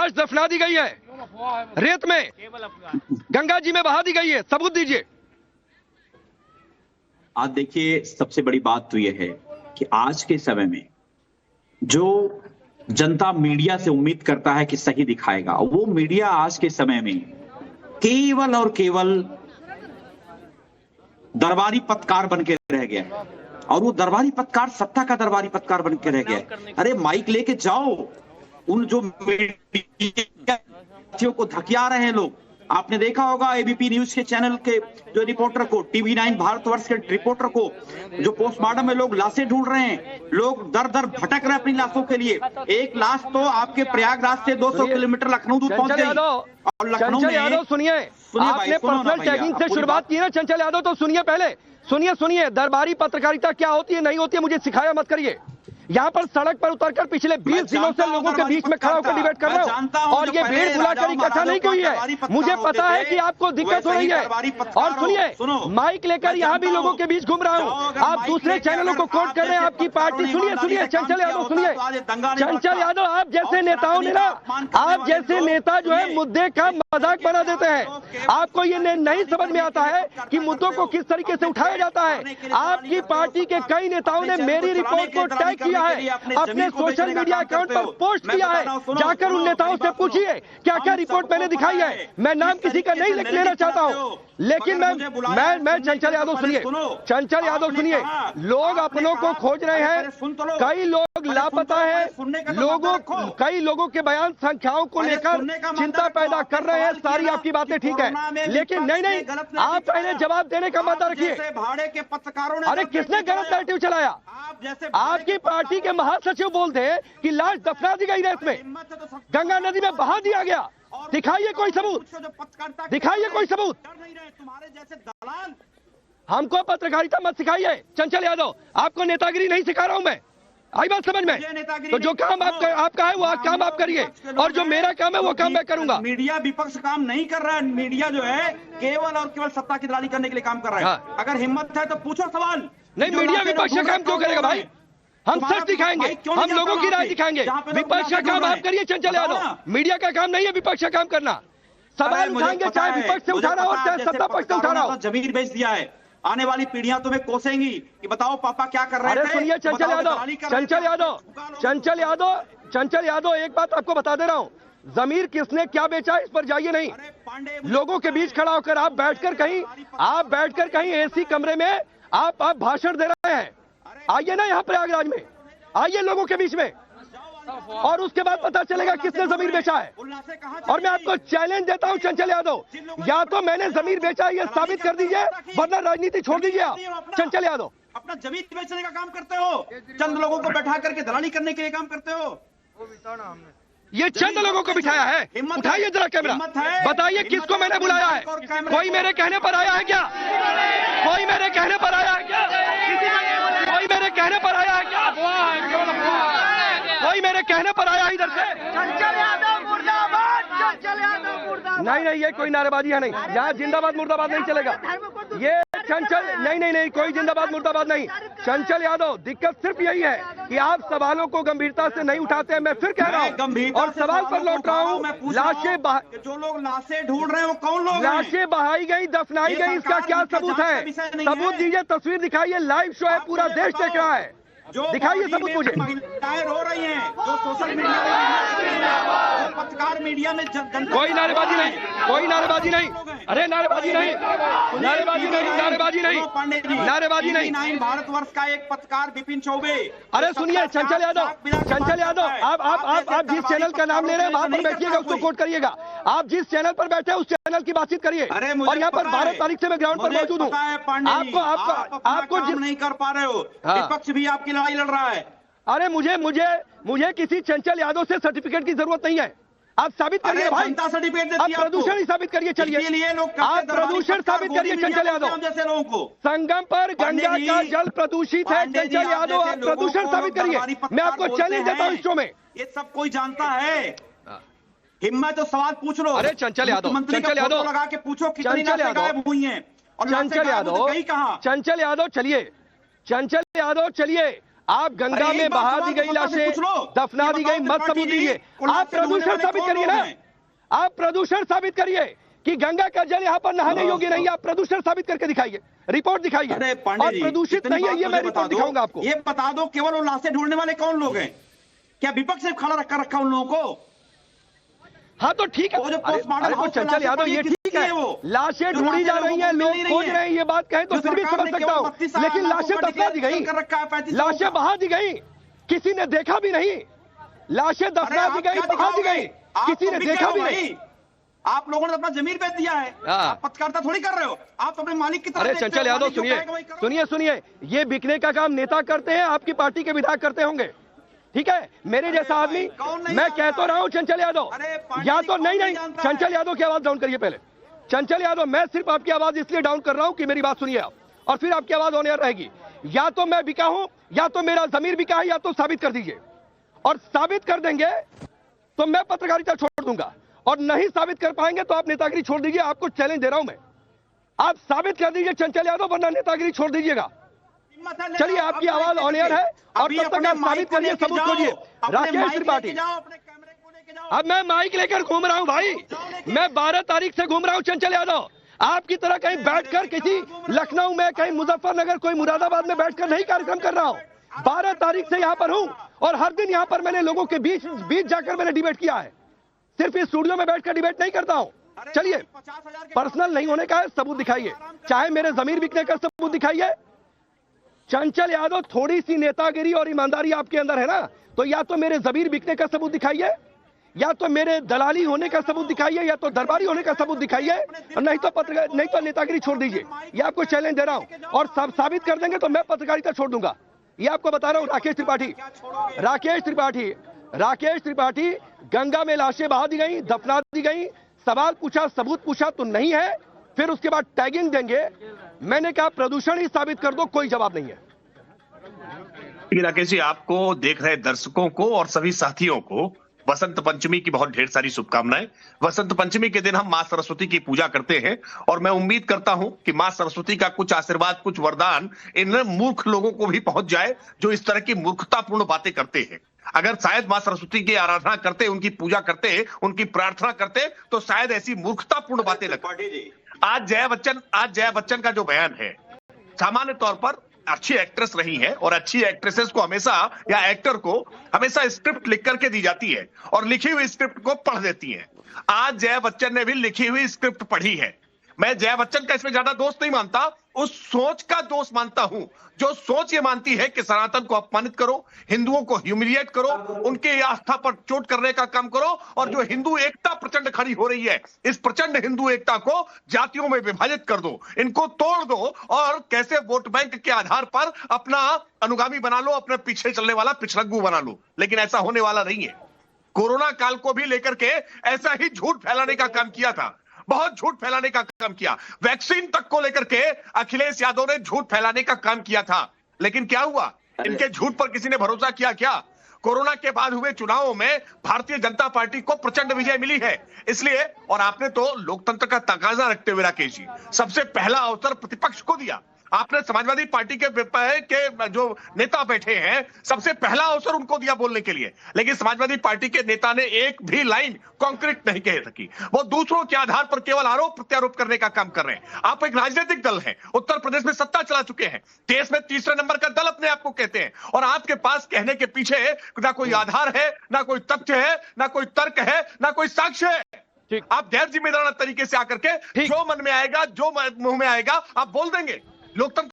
लाश दफना दी गई है, रेत में, गंगा जी में बहा दी गई है। सबूत दीजिए। आज देखिए, सबसे बड़ी बात तो यह है कि आज के समय में जो जनता मीडिया से उम्मीद करता है कि सही दिखाएगा, वो मीडिया आज के समय में केवल और केवल दरबारी पत्रकार बन के रह गया है। और वो दरबारी पत्रकार सत्ता का दरबारी पत्रकार बन के रह गया है। अरे माइक लेके जाओ, उन जो मीडिया को धकिया रहे हैं लोग। आपने देखा होगा एबीपी न्यूज के चैनल के जो रिपोर्टर को, टीवी9 भारतवर्ष के रिपोर्टर को, जो पोस्टमार्टम में लोग लाशें ढूंढ रहे हैं, लोग दर दर भटक रहे हैं अपनी लाशों के लिए। एक लाश तो आपके प्रयागराज से 200 किलोमीटर लखनऊ दूर पहुंच गई। और लखनऊ में यादव सुनिए, आपने पर्सनल टैगिंग से शुरुआत की ना चंचल यादव, तो सुनिए पहले, सुनिए। दरबारी पत्रकारिता क्या होती है नहीं होती है मुझे सिखाया मत करिए। यहाँ पर सड़क पर उतरकर पिछले 20 दिनों से लोगों के बीच में खड़ा होकर डिबेट कर रहा हूँ, और ये भीड़ बुलाकर इकट्ठा नहीं हुई है। मुझे पता है कि आपको दिक्कत हो रही है। और सुनिए, माइक लेकर यहाँ भी लोगों के बीच घूम रहा हूँ। आप दूसरे चैनलों को कोट कर रहे हैं, आपकी पार्टी। सुनिए चंचल यादव, सुनिए चंचल यादव, आप जैसे नेताओं ने ना, आप जैसे नेता जो है मुद्दे का मजाक बना देते हैं। आपको ये नहीं समझ में आता है कि मुद्दों को किस तरीके से उठाया जाता है। आपकी पार्टी के कई नेताओं ने मेरी रिपोर्ट को टैग किया है, अपने सोशल मीडिया अकाउंट पर पोस्ट किया है। जाकर उन नेताओं से पूछिए क्या क्या रिपोर्ट मैंने दिखाई है। मैं नाम किसी का नहीं लेना चाहता हूं, लेकिन मैं चंचल यादव सुनिए, लोग अपनों को खोज रहे हैं, कई लोग लापता है, कई लोगों के बयान संख्याओं को लेकर चिंता पैदा कर रहे हैं। सारी आपकी बातें ठीक है, लेकिन नहीं, आप पहले जवाब देने का मत रखिए। अरे किसने गलत नैरेटिव चलाया? आपकी पार्टी के महासचिव बोलते हैं कि लाश दफना दी गई रेत में, गंगा नदी में बहा दिया गया। दिखाइए कोई सबूत, दिखाइए कोई सबूत। तुम्हारे जैसे दलाल हमको पत्रकारिता मत सिखाइए चंचल यादव, आपको नेतागिरी नहीं सिखा रहा हूं मैं। आई बात समझ में? तो जो काम आपका है वो काम आप करिए, और जो मेरा काम है वो काम मैं करूंगा। मीडिया विपक्ष काम नहीं कर रहा है। मीडिया जो है केवल और केवल सत्ता की दलाली करने के लिए काम कर रहा है। अगर हिम्मत है तो पूछो सवाल। नहीं, मीडिया विपक्ष का काम क्यों करेगा भाई? हम सच दिखाएंगे, हम लोगों की राय दिखाएंगे। विपक्ष का काम आप करिए चंचल यादव, मीडिया का काम नहीं है विपक्ष का काम करना। सवाल उठाएंगे, चाहे विपक्ष से उठाना हो चाहे सत्ता पक्ष से उठाना हो। जमीन बेच दिया है, आने वाली पीढ़ियां तुम्हें कोसेंगी कि बताओ पापा क्या कर रहे थे। अरे सुनिए चंचल यादव, एक बात आपको बता दे रहा हूँ, जमीर किसने क्या बेचा इस पर जाइए नहीं। लोगों के बीच खड़ा होकर आप बैठकर कहीं एसी कमरे में आप भाषण दे रहे हैं। आइए ना यहाँ प्रयागराज में, आइए लोगों के बीच में, और उसके बाद पता चलेगा किसने जमीर बेचा है। और मैं आपको चैलेंज देता हूं चंचल यादव, या तो मैंने जमीर बेचा ये साबित कर दीजिए, वरना राजनीति छोड़ दीजिए आप। चंचल यादव, अपना जमीन बेचने का काम करते हो, चंद लोगों को बैठा करके दलाली करने के लिए काम करते हो। ये चंद लोगों को बिठाया है। उठाइए जरा कैमरा, बताइए किसको मैंने बुलाया है। कोई मेरे कहने पर आया है क्या? कोई मेरे कहने पर आया है क्या? कोई मेरे कहने पर आया है क्या? कोई मेरे कहने पर आया इधर से? चंचल यादव मुर्दाबाद, चंचल यादव मुर्दाबाद। नहीं, ये कोई नारेबाजी है नहीं। यहाँ जिंदाबाद मुर्दाबाद नहीं चलेगा। ये चंचल नहीं, कोई जिंदाबाद मुर्दाबाद नहीं। चंचल यादव, दिक्कत सिर्फ यही है कि आप सवालों को गंभीरता से नहीं उठाते। मैं फिर कह रहा हूँ और सवाल पर लौट रहा हूँ, जो लोग लाशें ढूंढ रहे हैं वो कौन लोग? लाशें बहाई गई, दफनाई गई, इसका क्या सबूत है? सबूत दीजिए, तस्वीर दिखाइए, लाइव शो है, पूरा देश देख रहा है। दिखाइए सबूत मुझे। महिलाएं रो रही हैं, जो सोशल मीडिया पत्रकार मीडिया में कोई नारेबाजी नहीं। अरे नारेबाजी नहीं। भारतवर्ष का एक पत्रकार विपिन चौबे। अरे सुनिए चंचल यादव, आप जिस चैनल का नाम ले रहे हैं वहां पर बैठिएगा, उसको कोट करिएगा। आप जिस चैनल पर बैठे हैं उस चैनल की बातचीत करिए। और यहाँ पर 12 तारीख से मैं ग्राउंड पर मौजूद हूँ। आपको नहीं कर पा रहे हो, विपक्ष भी आपकी लड़ाई लड़ रहा है। अरे मुझे किसी चंचल यादव से सर्टिफिकेट की जरूरत नहीं है। आप साबित करिए भाई, आप प्रदूषण ही साबित करिए। चलिए आप प्रदूषण साबित करिए चंचल यादव। जैसे लोगों को संगम पर गंगा का जल प्रदूषित है चंचल यादव, आप प्रदूषण साबित करिए। मैं आपको चैलेंज देता हूँ इस शो में। ये सब कोई जानता है। हिम्मत तो सवाल पूछ लो। अरे चंचल यादव लगा के पूछो कितनी गायब हुई हैं। और चंचल यादव चलिए, आप गंगा अरे में एक बात बहा सवाल दी गई तो पता से लाशें, पूछ लो। दफना ये दी बताओ गई, मत त्रिपाठी सबूत जी, दीजिए। कुल्हाड़ आप से ढूंढने प्रदूषण वाले साबित कौन करिए लोग ना, हैं? आप प्रदूषण साबित करिए कि गंगा का जल यहाँ पर नहाने योग्य नहीं है। आप प्रदूषण साबित करके दिखाइए, रिपोर्ट दिखाइए। अरे पांडे और जी, प्रदूषित इतनी नहीं है बात ये मुझे मैं बता रिपोर्ट दो, दिखाऊंगा आपको। ये बता दो केवल वो लाशें ढूंढने वाले कौन लोग हैं? क्या विपक्ष ने खड़ा रखा उन लोगों को? हाँ तो ठीक है। वो जो अरे पोस्टमार्टम अरे तो हाउस में चंचल लाशें यादव पड़ी ये हैं, ठीक किसकी है, है वो? लाशें जो ढूंढी लाशें जा लोगों रही को हैं, मिल लोग नहीं रही खोज हैं। रहे हैं, ये बात कहें तो जो फिर भी सरकार समझ ने सकता केवल हूँ। 32 लेकिन लाखों लाशें का दफना दी गई, डिक्लेरेशन कर रखा है, 35 लाशें बहा दी गई, किसी ने देखा भी नहीं। लाशें दफना दी गई, बहा दी गई, किसी ने देखा भी नहीं। आप लोगों ने अपना जमीन बेच दिया है। हाँ। आप पत्रकारिता थोड़ी कर रहे हो, आप अपने मालिक की तरह अरे देखते हो, चंचल यादव मालिक जो सुनिए, कहेगा वही करो। सुनिए सुनिए, ये बिकने का काम नेता करते हैं, आपकी पार्टी के विधायक करते होंगे, ठीक है? मेरे जैसा आदमी, कौन नहीं मैं जानता कह तो रहा हूं चंचल यादव, अरे पांडे या जी, तो कौन नहीं नहीं नहीं, जानता है? चंचल यादव की आवाज डाउन करिए पहले। चंचल यादव, मैं सिर्फ आपकी आवाज इसलिए डाउन कर रहा हूं कि मेरी बात सुनिए आप, और फिर आपकी आवाज ऑन एयर रहेगी। या तो मैं बिका हूं, या तो मेरा जमीर बिका है, या तो साबित कर दीजिए। और साबित कर देंगे तो मैं पत्रकारिता छोड़ दूंगा, और नहीं साबित कर पाएंगे तो आप नेतागिरी छोड़ दीजिए। आपको चैलेंज दे रहा हूं मैं, आप साबित कर दीजिए चंचल यादव, वरना नेतागिरी छोड़ दीजिएगा। चलिए, आपकी आवाज ऑन एयर है, और तब तक आप साबित करिए, सबूत खोजिए। राकेश त्रिपाठी, अब मैं माइक लेकर घूम रहा हूं भाई, मैं 12 तारीख से घूम रहा हूं चंचल यादव। आपकी तरह कहीं बैठकर किसी लखनऊ में, कहीं मुजफ्फरनगर, कोई मुरादाबाद में बैठकर नहीं कार्यक्रम कर रहा हूं। 12 तारीख से यहां पर हूं, और हर दिन यहां पर मैंने लोगों के बीच जाकर मैंने डिबेट किया है। सिर्फ इस स्टूडियो में बैठकर डिबेट नहीं करता हूं। चलिए, पर्सनल नहीं होने का है, सबूत दिखाइए, चाहे मेरे जमीर बिकने का सबूत दिखाइए। चंचल यादव, थोड़ी सी नेतागिरी और ईमानदारी आपके अंदर है ना, तो या तो मेरे जमीर बिकने का सबूत दिखाइए, या तो मेरे दलाली होने का सबूत दिखाइए, या तो दरबारी होने का सबूत दिखाइए, और नहीं तो नेतागिरी छोड़ दीजिए। ये आपको चैलेंज दे रहा हूं, और सब साबित कर देंगे तो मैं पत्रकारिता छोड़ दूंगा। ये आपको बता रहा हूं। राकेश त्रिपाठी, गंगा में लाशें बहा दी गई, दफना दी गई, सवाल पूछा, सबूत पूछा तो नहीं है, फिर उसके बाद टैगिंग देंगे। मैंने कहा प्रदूषण ही साबित कर दो, कोई जवाब नहीं है। राकेश जी, आपको, देख रहे दर्शकों को और सभी साथियों को वसंत पंचमी की बहुत ढेर सारी शुभकामनाएं। वसंत पंचमी के दिन हम मां सरस्वती की पूजा करते हैं, और मैं उम्मीद करता हूं कि मां सरस्वती का कुछ आशीर्वाद, कुछ वरदान इन मूर्ख लोगों को भी पहुंच जाए जो इस तरह की मूर्खतापूर्ण बातें करते हैं। अगर शायद मां सरस्वती की आराधना करते, उनकी पूजा करते, उनकी प्रार्थना करते, तो शायद ऐसी मूर्खतापूर्ण बातें न करते। आज जया बच्चन का जो बयान है, सामान्य तौर पर अच्छी एक्ट्रेस रही है, और अच्छी एक्ट्रेसेस को हमेशा, या एक्टर को हमेशा स्क्रिप्ट लिख करके दी जाती है, और लिखी हुई स्क्रिप्ट को पढ़ देती है। आज जया बच्चन ने भी लिखी हुई स्क्रिप्ट पढ़ी है। मैं जया बच्चन का इसमें ज्यादा दोष नहीं मानता, उस सोच का दोष मानता हूं, जो सोच ये मानती है कि सनातन को अपमानित करो, हिंदुओं को ह्यूमिलिएट करो, उनके आस्था पर चोट करने का काम करो, और जो हिंदू एकता प्रचंड खड़ी हो रही है, इस प्रचंड हिंदू एकता को जातियों में विभाजित कर दो, इनको तोड़ दो, और कैसे वोट बैंक के आधार पर अपना अनुगामी बना लो, अपने पीछे चलने वाला पिछड़ग्गू बना लो। लेकिन ऐसा होने वाला नहीं है। कोरोना काल को भी लेकर के ऐसा ही झूठ फैलाने का काम किया था, बहुत झूठ फैलाने का काम किया। वैक्सीन तक को लेकर के अखिलेश यादव ने झूठ फैलाने का काम किया था, लेकिन क्या हुआ? इनके झूठ पर किसी ने भरोसा किया क्या? कोरोना के बाद हुए चुनावों में भारतीय जनता पार्टी को प्रचंड विजय मिली है। इसलिए, और आपने तो लोकतंत्र का तकाजा रखते हुए राकेश जी, सबसे पहला अवसर प्रतिपक्ष को दिया। आपने समाजवादी पार्टी के जो नेता बैठे हैं, सबसे पहला अवसर उनको दिया बोलने के लिए, लेकिन समाजवादी पार्टी के नेता ने एक भी लाइन कॉन्क्रीट नहीं कह सकी। वो दूसरों के आधार पर केवल आरोप प्रत्यारोप करने का काम कर रहे हैं। आप एक राजनीतिक दल हैं, उत्तर प्रदेश में सत्ता चला चुके हैं, देश में तीसरे नंबर का दल अपने आप को कहते हैं, और आपके पास कहने के पीछे ना कोई आधार है, ना कोई तथ्य है, ना कोई तर्क है, ना कोई साक्ष्य है। आप गैर जिम्मेदाराना तरीके से आकर के जो मन में आएगा, जो मुंह में आएगा, आप बोल देंगे। लोकतंत्र